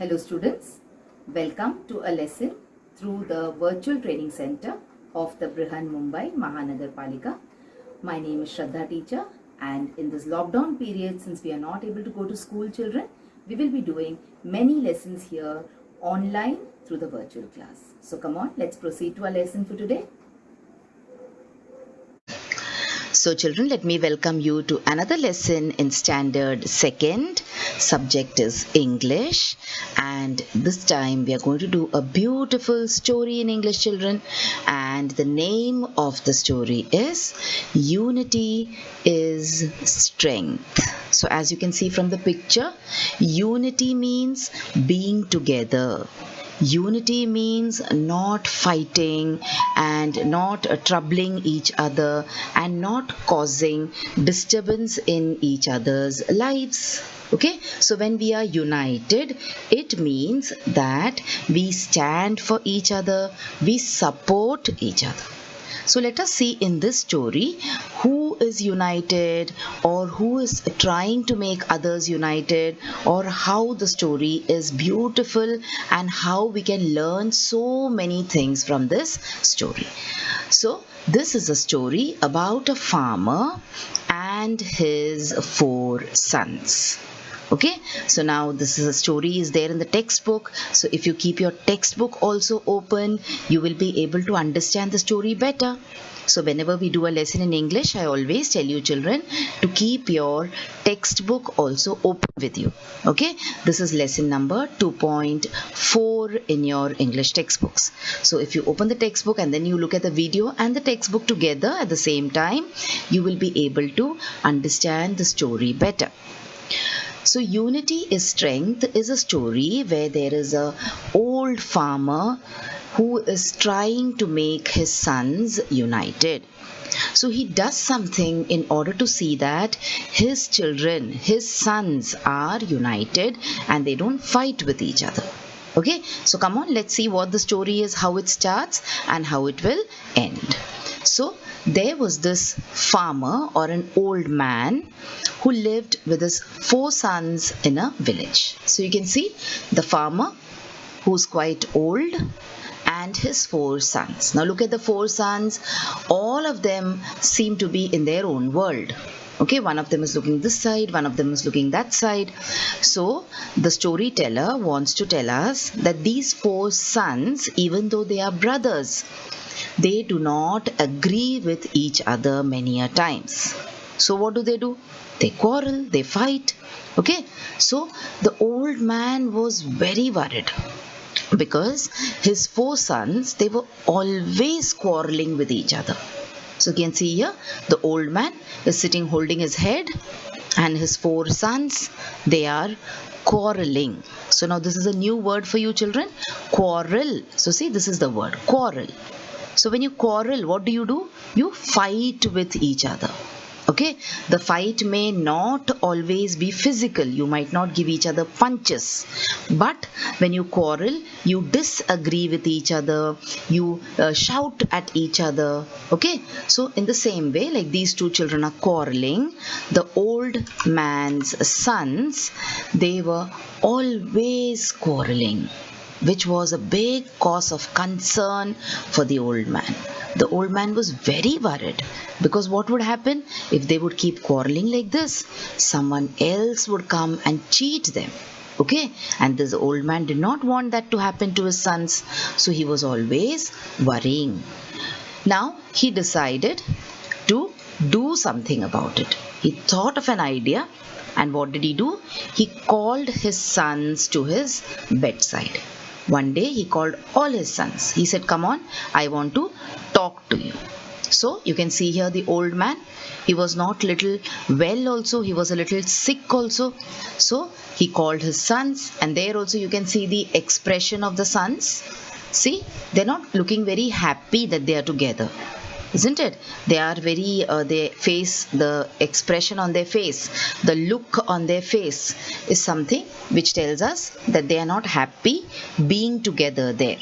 Hello students, welcome to a lesson through the virtual training center of the Brihan Mumbai Mahanagar Palika. My name is Shraddha teacher, and in this lockdown period, since we are not able to go to school, children, we will be doing many lessons here online through the virtual class. So come on, let's proceed to our lesson for today. So children, let me welcome you to another lesson in standard second. Subject is English, and this time we are going to do a beautiful story in English, children, and the name of the story is Unity is Strength. So as you can see from the picture, unity means being together. Unity means not fighting and not troubling each other and not causing disturbance in each other's lives. Okay, so when we are united, it means that we stand for each other, we support each other. So let us see in this story who is united or who is trying to make others united, or how the story is beautiful and how we can learn so many things from this story. So this is a story about a farmer and his 4 sons. Okay, so now this is a story is there in the textbook. So if you keep your textbook also open, you will be able to understand the story better. So whenever we do a lesson in English, I always tell you children to keep your textbook also open with you. Okay, this is lesson number 2.4 in your English textbooks. So if you open the textbook and then you look at the video and the textbook together at the same time, you will be able to understand the story better. So Unity is Strength is a story where there is a old farmer who is trying to make his sons united. So he does something in order to see that his children, his sons are united and they don't fight with each other. Okay, so come on, let's see what the story is, how it starts and how it will end. So there was this farmer or an old man who lived with his 4 sons in a village. So you can see the farmer who's quite old and his 4 sons. Now look at the 4 sons. All of them seem to be in their own world. Okay, one of them is looking this side, one of them is looking that side. So the storyteller wants to tell us that these 4 sons, even though they are brothers, they do not agree with each other many a times. So what do? They quarrel, they fight. Okay, so the old man was very worried because his 4 sons, they were always quarreling with each other. So you can see here the old man is sitting holding his head and his 4 sons, they are quarreling. So now this is a new word for you children, quarrel. So see, this is the word quarrel. So when you quarrel, what do? You fight with each other. Okay, the fight may not always be physical. You might not give each other punches, but when you quarrel, you disagree with each other, you shout at each other. Okay, so in the same way, like these 2 children are quarreling, the old man's sons, they were always quarreling, which was a big cause of concern for the old man. The old man was very worried because what would happen if they would keep quarreling like this? Someone else would come and cheat them. Okay, and this old man did not want that to happen to his sons, so he was always worrying. Now he decided to do something about it. He thought of an idea, and what did he do? He called his sons to his bedside. One day he called all his sons. He said, "Come on, I want to talk to you." So you can see here the old man, he was not little well also, he was a little sick also. So he called his sons, and there also you can see the expression of the sons. See, they're not looking very happy that they are together, isn't it? They are very they face, the expression on their face, the look on their face is something which tells us that they are not happy being together there.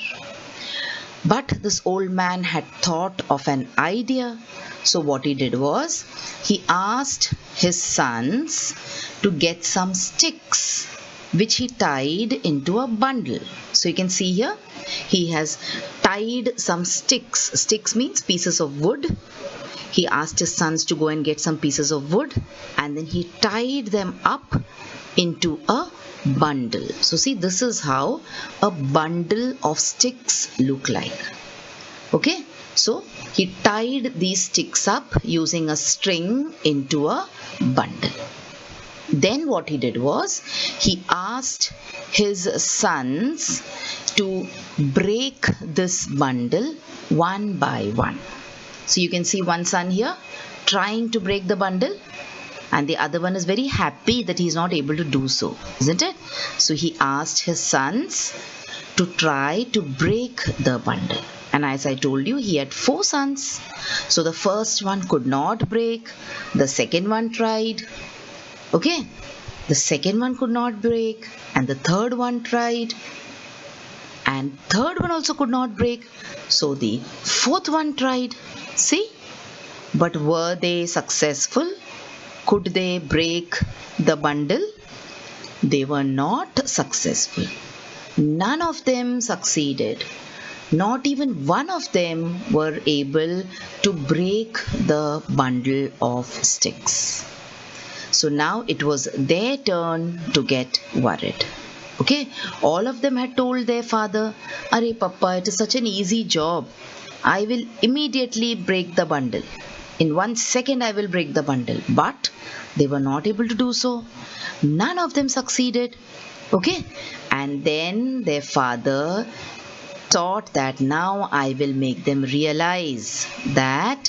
But this old man had thought of an idea. So what he did was, he asked his sons to get some sticks. which he tied into a bundle. So you can see here, he has tied some sticks. Sticks means pieces of wood. He asked his sons to go and get some pieces of wood, and then he tied them up into a bundle. So see, this is how a bundle of sticks look like. Okay, so he tied these sticks up using a string into a bundle. Then what he did was, he asked his sons to break this bundle one by one. So you can see one son here trying to break the bundle, and the other one is very happy that he is not able to do so, isn't it? So he asked his sons to try to break the bundle. And as I told you, he had 4 sons. So the first one could not break. The second one tried. Okay, the second one could not break, and the third one tried, and third one also could not break. So the fourth one tried. See, but were they successful? Could they break the bundle? They were not successful. None of them succeeded. Not even one of them were able to break the bundle of sticks. So now it was their turn to get worried. Okay, all of them had told their father, "Arey Papa, it is such an easy job. I will immediately break the bundle. In 1 second I will break the bundle." But they were not able to do so. None of them succeeded. Okay, and then their father thought that now I will make them realize that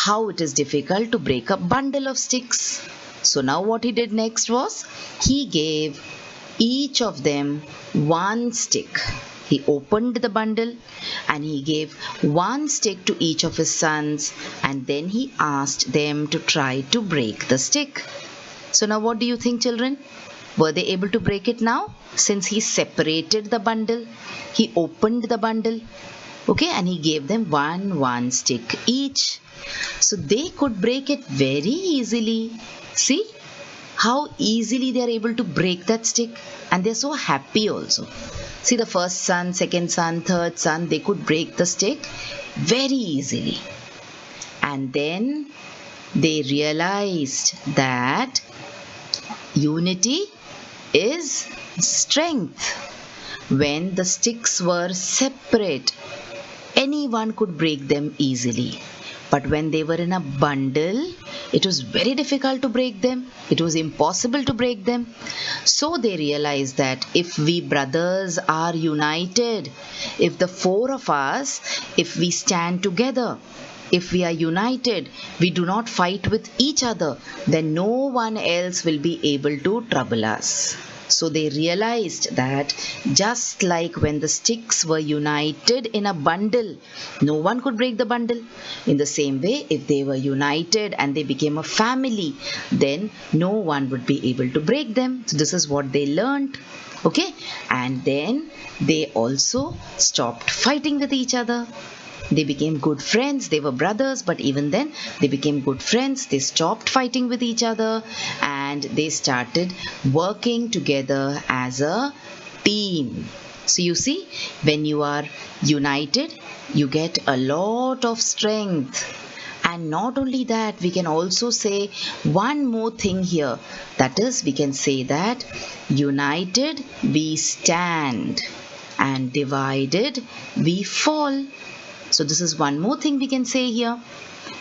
how it is difficult to break a bundle of sticks. So now what he did next was, he gave each of them one stick. He opened the bundle and he gave one stick to each of his sons, and then he asked them to try to break the stick. So now what do you think, children? Were they able to break it now? Since he separated the bundle, he opened the bundle, okay, and he gave them one stick each. So they could break it very easily. See how easily they are able to break that stick, and they're so happy also. See, the first son, second son, third son, they could break the stick very easily. And then they realized that unity is strength. When the sticks were separate, anyone could break them easily. But when they were in a bundle, it was very difficult to break them. It was impossible to break them. So they realized that if we brothers are united, if the 4 of us, if we stand together, if we are united, we do not fight with each other, then no one else will be able to trouble us. So they realized that just like when the sticks were united in a bundle, no one could break the bundle. In the same way, if they were united and they became a family, then no one would be able to break them. So this is what they learned. Okay, and then they also stopped fighting with each other. They became good friends. They were brothers, but even then they became good friends. They stopped fighting with each other and they started working together as a team. So you see, when you are united, you get a lot of strength. And not only that, we can also say one more thing here. That is, we can say that united we stand and divided we fall. So this is one more thing we can say here.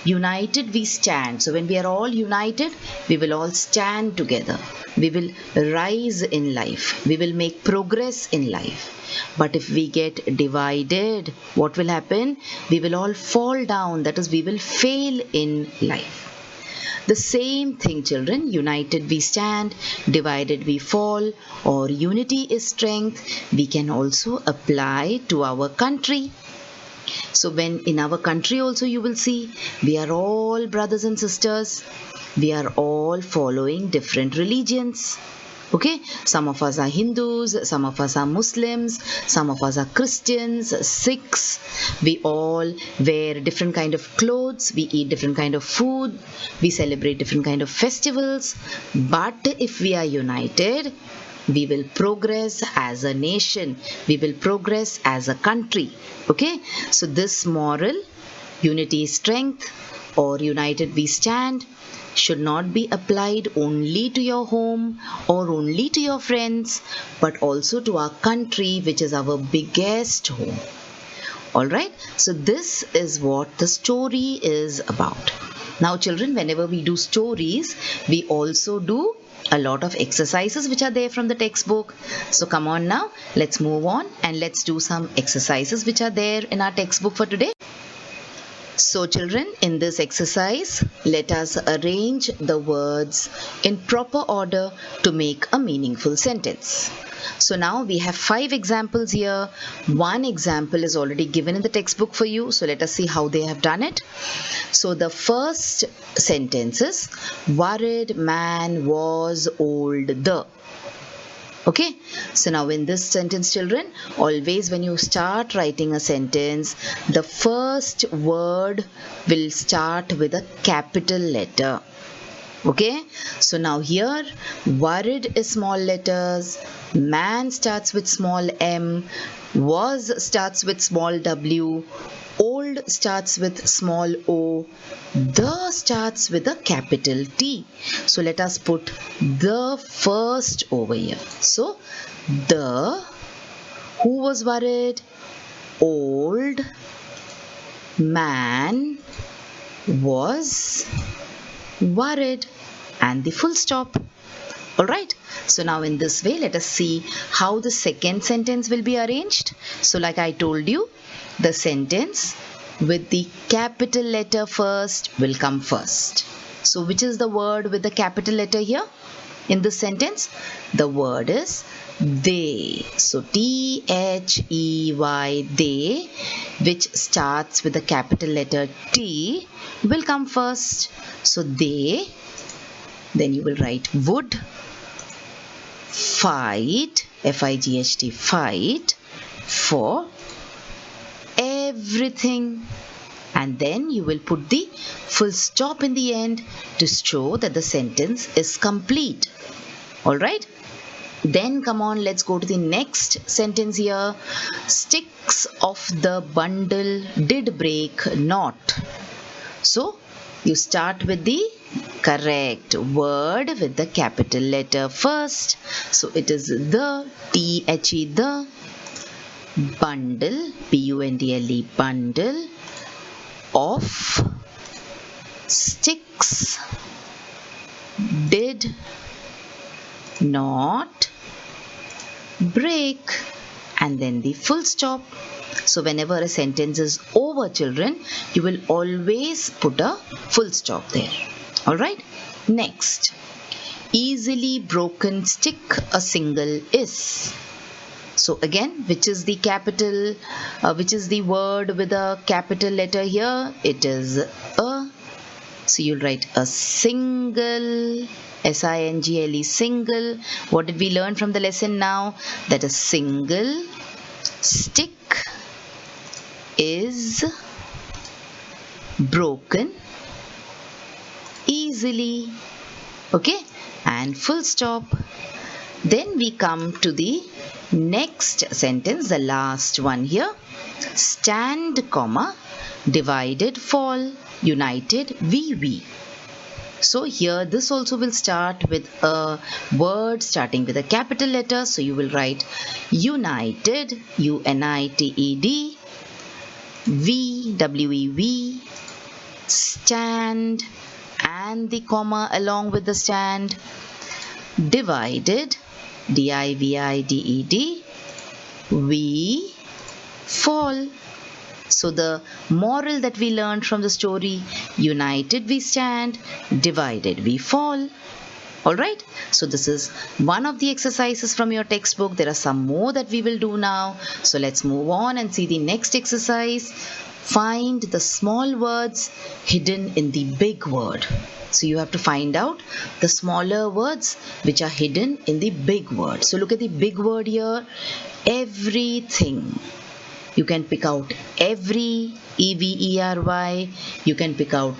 United we stand. So when we are all united, we will all stand together. We will rise in life. We will make progress in life. But if we get divided, what will happen? We will all fall down. That is, we will fail in life. The same thing, children. United we stand, divided we fall, or unity is strength, we can also apply to our country. So when in our country also you will see, we are all brothers and sisters. We are all following different religions. Okay, some of us are Hindus, some of us are Muslims, some of us are Christians, Sikhs. We all wear different kind of clothes, we eat different kind of food, we celebrate different kind of festivals. But if we are united, we will progress as a nation, we will progress as a country. Okay, so this moral, unity is strength, or united we stand, should not be applied only to your home or only to your friends, but also to our country, which is our biggest home. Alright, so this is what the story is about. Now, children, whenever we do stories, we also do a lot of exercises which are there from the textbook. So, come on now, let's move on and let's do some exercises which are there in our textbook for today. So, children, in this exercise, let us arrange the words in proper order to make a meaningful sentence. So now we have 5 examples here. One example is already given in the textbook for you. So let us see how they have done it. So the first sentence is, worried man was old the. Okay, so now in this sentence, children, always when you start writing a sentence, the first word will start with a capital letter. Okay, so now here worried is small letters, man starts with small m, was starts with small w, old starts with small o, the starts with a capital T. So let us put the first over here. So the, who was worried? Old man was worried, and the full stop. Alright, so now in this way, let us see how the second sentence will be arranged. So like I told you, the sentence with the capital letter first will come first. So which is the word with the capital letter here in this sentence? The word is they. So T-H-E-Y, they, which starts with the capital letter T, will come first. So they, then you will write would fight, F-I-G-H-T, fight for everything. And then you will put the full stop in the end to show that the sentence is complete. Alright? Then come on, let's go to the next sentence here. Sticks of the bundle did break not. So you start with the correct word with the capital letter first. So it is the, T-H-E, the, bundle, B-U-N-D-L-E, bundle of sticks did not break, and then the full stop. So whenever a sentence is over, children, you will always put a full stop there. Alright, next, easily broken stick a single is. So again, which is the capital, which is the word with a capital letter here? It is a. So you'll write a single, S-I-N-G-L-E, single. What did we learn from the lesson now? That a single stick is broken easily. Okay, and full stop. Then we come to the next sentence, the last one here. Stand, comma, divided, fall, united, we. So here this also will start with a word starting with a capital letter. So you will write united, U-N-I-T-E-D, V, W-E-V, stand, and the comma along with the stand, divided, D-I-V-I-D-E-D, we fall. So the moral that we learned from the story, united we stand, divided we fall. Alright, so this is one of the exercises from your textbook. There are some more that we will do now. So let's move on and see the next exercise. Find the small words hidden in the big word. So you have to find out the smaller words which are hidden in the big word. So look at the big word here, everything. You can pick out every, E-V-E-R-Y. You can pick out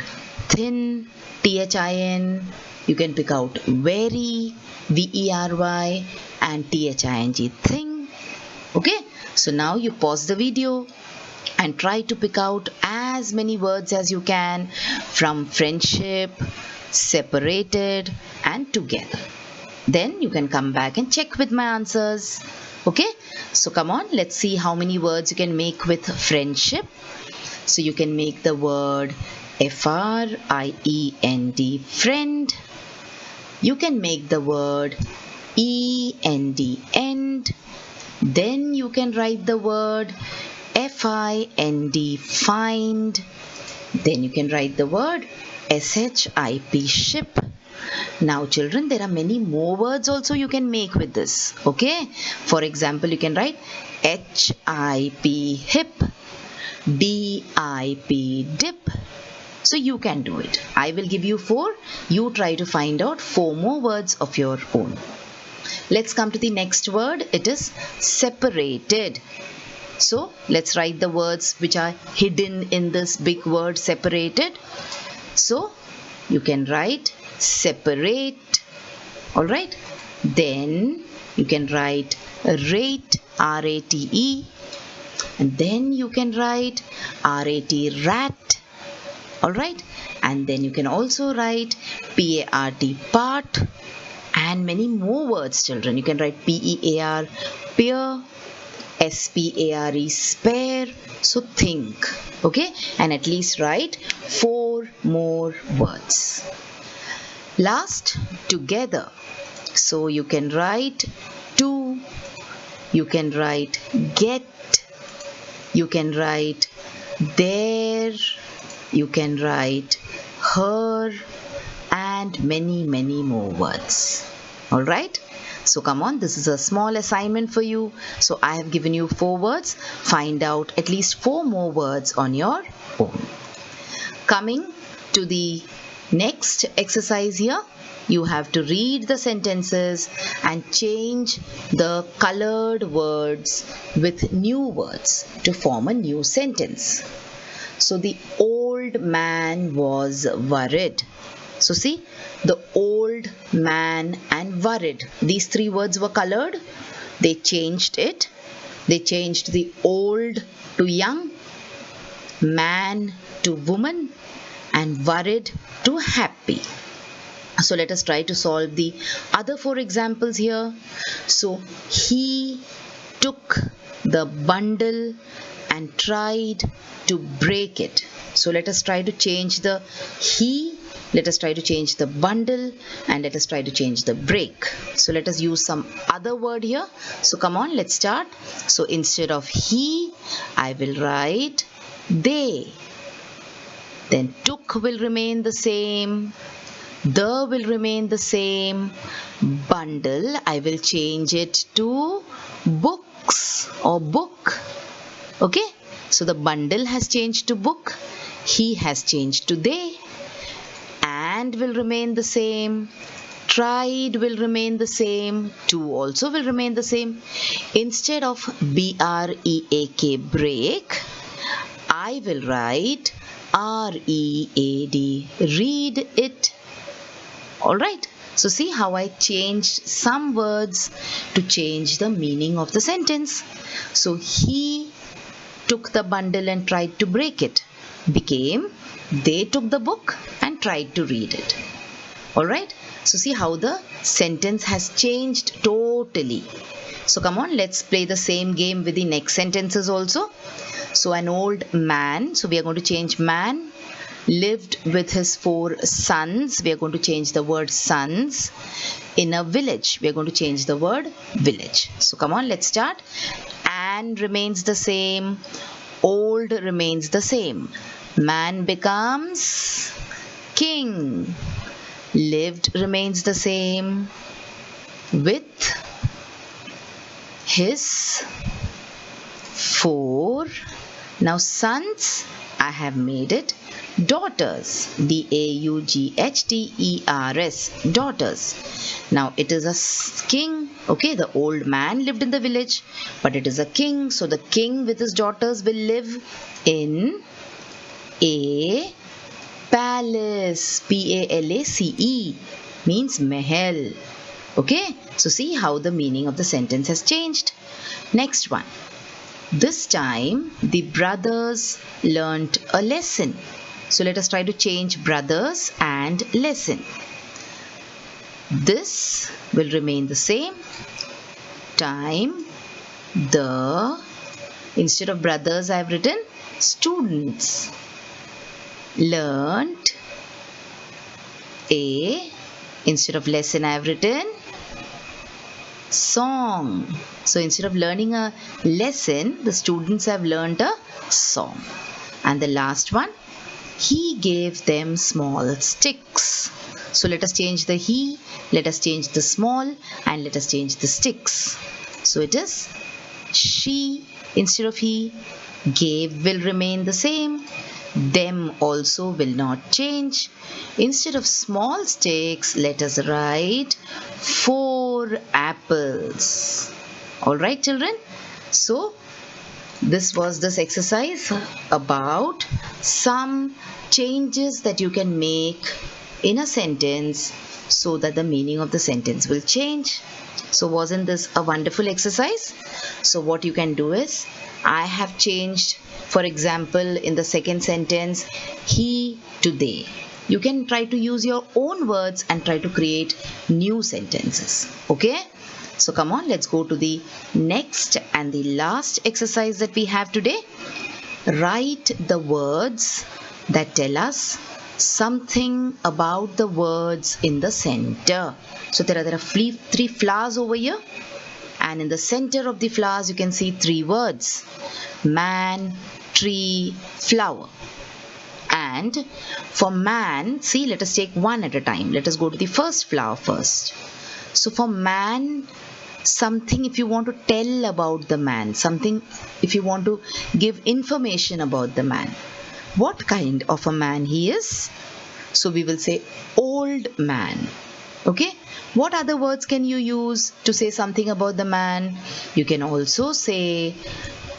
thin, thin. You can pick out very, very, and thing, thing. Okay, so now you pause the video and try to pick out as many words as you can from friendship, separated, and together. Then you can come back and check with my answers. Okay, so come on, let's see how many words you can make with friendship. So you can make the word friend, friend. You can make the word end. Then you can write the word find, find. Then you can write the word ship, ship. Now children, there are many more words also you can make with this. Okay, for example, you can write hip, dip. So you can do it. I will give you 4. You try to find out 4 more words of your own. Let's come to the next word. It is separated. So let's write the words which are hidden in this big word separated. So you can write separate. Alright. Then you can write rate, rate. And then you can write rat, rat. Alright. And then you can also write part, part. And many more words, children. You can write pear, pear, spare, spare. So think. Okay, and at least write 4 more words. Last, together. So you can write to, you can write get, you can write there, you can write her, and many more words. All right, so come on, this is a small assignment for you. So I have given you 4 words. Find out at least 4 more words on your own. Coming to the next exercise here, you have to read the sentences and change the colored words with new words to form a new sentence. So the old man was worried. So see, the old man and worried. These 3 words were colored. They changed it. They changed the old to young, man to woman, and worried to happy. So let us try to solve the other 4 examples here. So he took the bundle and tried to break it. So let us try to change the he, let us try to change the bundle, and let us try to change the break. So let us use some other word here. So come on, let's start. So instead of he, I will write they. Then took will remain the same. The will remain the same. Bundle, I will change it to books or book. Okay, so the bundle has changed to book. He has changed to they. And will remain the same. Tried will remain the same. To also will remain the same. Instead of break, break, I will write read, read it. Alright, so see how I changed some words to change the meaning of the sentence. So he took the bundle and tried to break it became they took the book and tried to read it. Alright, so see how the sentence has changed totally. So come on, let's play the same game with the next sentences also. So an old man, so we are going to change man, lived with his 4 sons. We are going to change the word sons. In a village, we are going to change the word village. So come on, let's start. And remains the same. Old remains the same. Man becomes king. Lived remains the same. With his 4. Now sons, I have made it daughters, daughters, daughters. Now it is a king. Okay, the old man lived in the village, but it is a king, so the king with his daughters will live in a Palace, P-A-L-A-C-E, means mahal. Okay, so see how the meaning of the sentence has changed. Next one. This time the brothers learnt a lesson. So let us try to change brothers and lesson. This will remain the same. Time, the, instead of brothers I have written students. Learnt a, instead of lesson I have written song. So instead of learning a lesson, the students have learnt a song. And the last one, he gave them small sticks. So let us change the he, let us change the small, and let us change the sticks. So it is she instead of he, gave will remain the same, them also will not change. Instead of small sticks, let us write 4 apples. Alright children, so this was this exercise about some changes that you can make in a sentence so that the meaning of the sentence will change. So wasn't this a wonderful exercise? So what you can do is, I have changed, for example, in the second sentence, he to they. You can try to use your own words and try to create new sentences. Okay? So come on, let's go to the next and the last exercise that we have today. Write the words that tell us something about the words in the center. So there are 3 flowers over here, and in the center of the flowers you can see 3 words: man, tree, flower. And for man, see, let us take one at a time. Let us go to the first flower first. So for man, something, if you want to tell about the man, something, if you want to give information about the man, what kind of a man he is? So we will say old man. Okay, what other words can you use to say something about the man? You can also say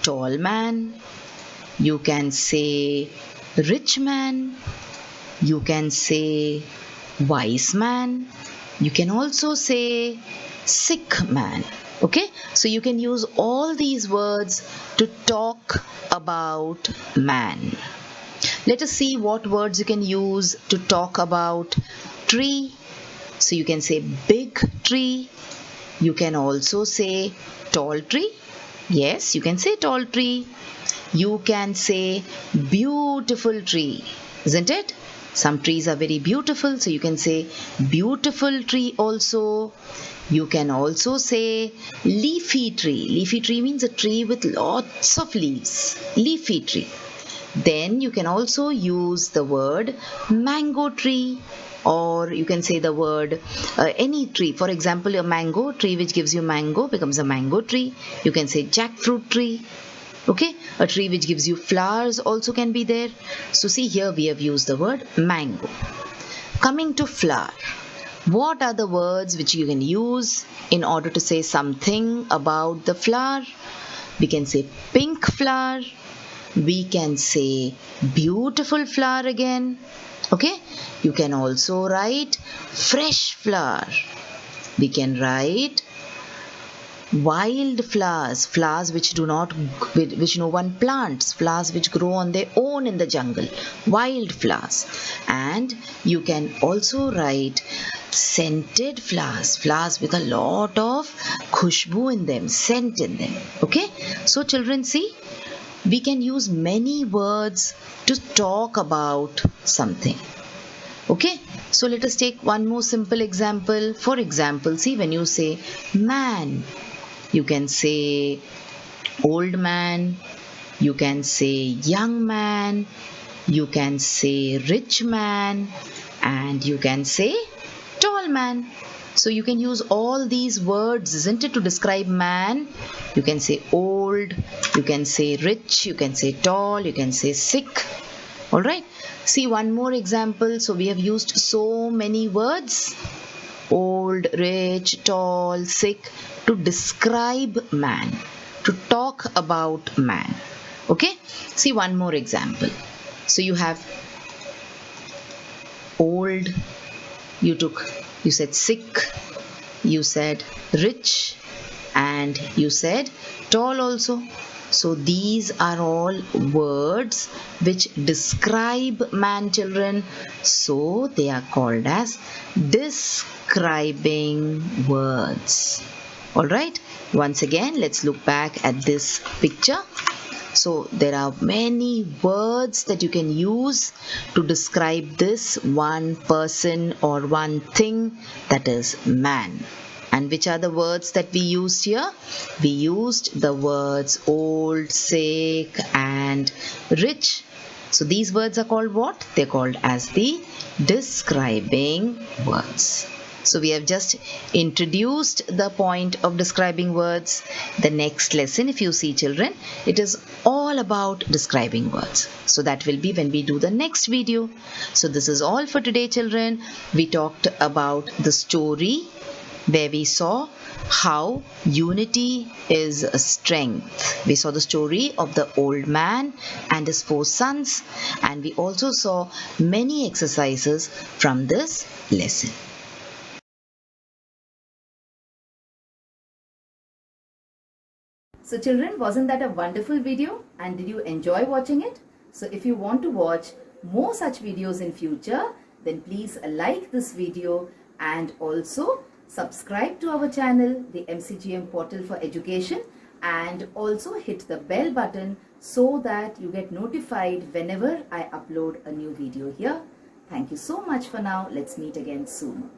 tall man, you can say rich man, you can say wise man, you can also say sick man. Okay, so you can use all these words to talk about man. Let us see what words you can use to talk about tree. So you can say big tree. You can also say tall tree. Yes, you can say tall tree. You can say beautiful tree, isn't it? Some trees are very beautiful, so you can say beautiful tree also. You can also say leafy tree. Leafy tree means a tree with lots of leaves. Leafy tree. Then you can also use the word mango tree, or you can say the word any tree. For example, a mango tree which gives you mango becomes a mango tree. You can say jackfruit tree. Okay, a tree which gives you flowers also can be there. So see, here we have used the word mango. Coming to flower, what are the words which you can use in order to say something about the flower? We can say pink flower. We can say beautiful flower again. Okay, you can also write fresh flower. We can write wild flowers, flowers which no one plants, flowers which grow on their own in the jungle, wild flowers. And you can also write scented flowers, flowers with a lot of khushbu in them, scent in them. Okay, so children, see, we can use many words to talk about something. Okay, so let us take one more simple example. For example, see, when you say man, you can say old man, you can say young man, you can say rich man, and you can say tall man. So you can use all these words, isn't it, to describe man. You can say old, you can say rich, you can say tall, you can say sick. Alright, see one more example. So we have used so many words, old, rich, tall, sick, to describe man, to talk about man. Okay, see one more example. So you have old, you said sick, you said rich, and you said tall also. So these are all words which describe man, children. So they are called as describing words. Alright, once again, let's look back at this picture. So there are many words that you can use to describe this one person or one thing, that is man. And which are the words that we used here? We used the words old, sick, and rich. So these words are called what? They're called as the describing words. So we have just introduced the point of describing words. The next lesson, if you see, children, it is all about describing words. So that will be when we do the next video. So this is all for today, children. We talked about the story where we saw how unity is a strength. We saw the story of the old man and his 4 sons, and we also saw many exercises from this lesson. So children, wasn't that a wonderful video? And did you enjoy watching it? So if you want to watch more such videos in future, then please like this video and also subscribe to our channel, the MCGM Portal for Education, and also hit the bell button so that you get notified whenever I upload a new video here. Thank you so much for now. Let's meet again soon.